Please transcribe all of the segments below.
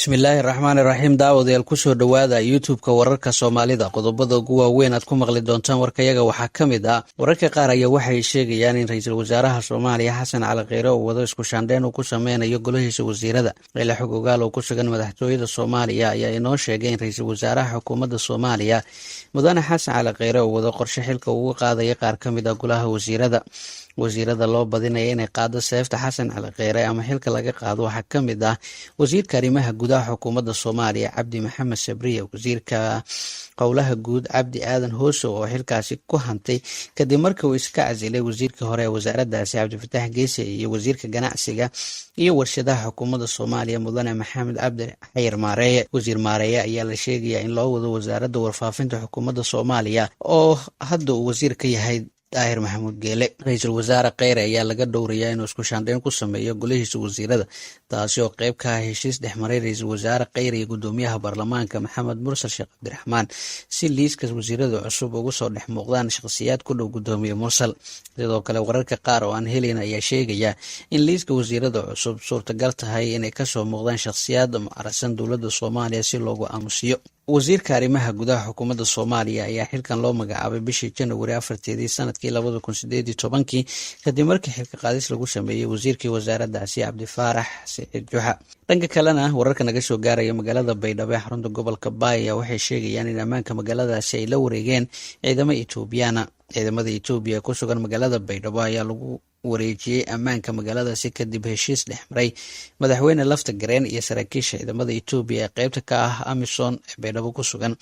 bismillaahi raxmaani raxiim daawadayaal kusoo dhowaada youtube-ka wararka soomaalida qodobada ugu waaweyn aad ku maqli doontaan warkayaga waxaa ka mid ah wararka qaar ayaa waxay sheegayaan in ra-iisul wasaaraha soomaaliya xasan cali kheyre uu wado isku shaandheyn uu ku sameynayo golahiisa wasiirada ila xog ogaal oo ku sugan madaxtooyada soomaaliya ayaa inoo sheegay in ra-iisul wasaaraha xukuumadda soomaaliya mudane xasan cali kheyre uu wado qorshe xilka ugu qaadaya qaar ka mid ah golaha wasiirada loo badinaya inay qaado seefta xasan cali kheyre ama xilka laga qaado waxaa ka mid ah wasiirka arrimaha gudaha xukuumadda soomaaliya cabdi maxamed sabriye, wasiirka howlaha guud cabdi aadan hoosow oo xilkaasi ku hantay kadib markii uu iska casilay wasiirkii hore ee wasaaradaasi cabdifataax geese, iyo wasiirka ganacsiga iyo warshadaha xukuumadda soomaaliya mudane maxamed cabdi xayir maareeye. wasiir maareeye ayaa la sheegayaa in loo wado wasaaradda warfaafinta xukuumadda soomaaliya oo hadda uu wasiir ka yahay daahir maxamuud geele. ra-iisul wasaare kheyre ayaa laga dhowrayaa inuu isku shaandheyn ku sameeyo golihiisa wasiirada, taasi oo qeyb ka ah heshiis dhexmaray ra-iisul wasaare kheyre iyo gudoomiyaha baarlamaanka maxamed mursal sheekh cabdiraxmaan si liiska wasiirada cusub ugu soo dhex muuqdaan shakhsiyaad ku dhow gudoomiye mursal. sidoo kale wararka qaar oo aan helin ayaa sheegaya in liiska wasiirada cusub suurtagal tahay inay kasoo muuqdaan shakhsiyaad mucarasan dowladda soomaaliya si loogu aamusiyo. wasiirka arrimaha gudaha xukuumadda soomaaliya ayaa xilkan loo magacaabay bishii January 4 sanadkii 2018 kadib markii xilka qaadis lagu sameeyey wasiirkii wasaaraddaasi cabdifaarax siciid juxa. dhanka kalena wararka naga soo gaaraya magaalada baydhabo ee xarunta gobolka baaya waxay sheegayaan in ammaanka magaaladaasi ay la wareegeen ciidamo Etoobiyana. ciidamada Etoobiya ee ku sugan magaalada baydhabo ayaa lagu wareejiyey ammaanka magaaladaasi kadib heshiis dhexmaray madaxweyne lafta gareen iyo saraakiisha ciidamada Etoobiya ee qeybta ka ah Amisom ee baydhabo ku sugan.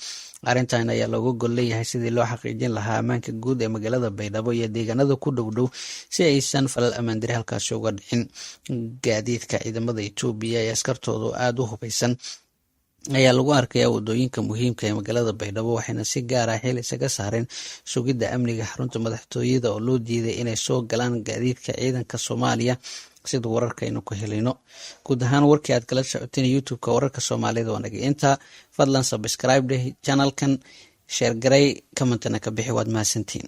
arrintan ayaa looga gol leeyahay sidii loo xaqiijin lahaa ammaanka guud ee magaalada baydhabo iyo deegaanada ku dhow si aysan falal ammaan darri halkaasi uga dhicin. gaadiidka ciidamada Etoobiya ee askartoodu aada u hubeysan ayaa lagu arkayaa wadooyinka muhiimka ee magaalada baydhabo, waxayna si gaar ah xil isaga saareen sugidda amniga xarunta madaxtooyada oo loo diiday inay soo galaan gaadiidka ciidanka Soomaaliya sida wararka aynu ku helino. guud ahaan warkii aad kala socoteen youtube-ka wararka soomaalida waa naga intaa. fadlan subscribe dheh channelkan, share garay, commentna ka bixi, waad mahadsantiin.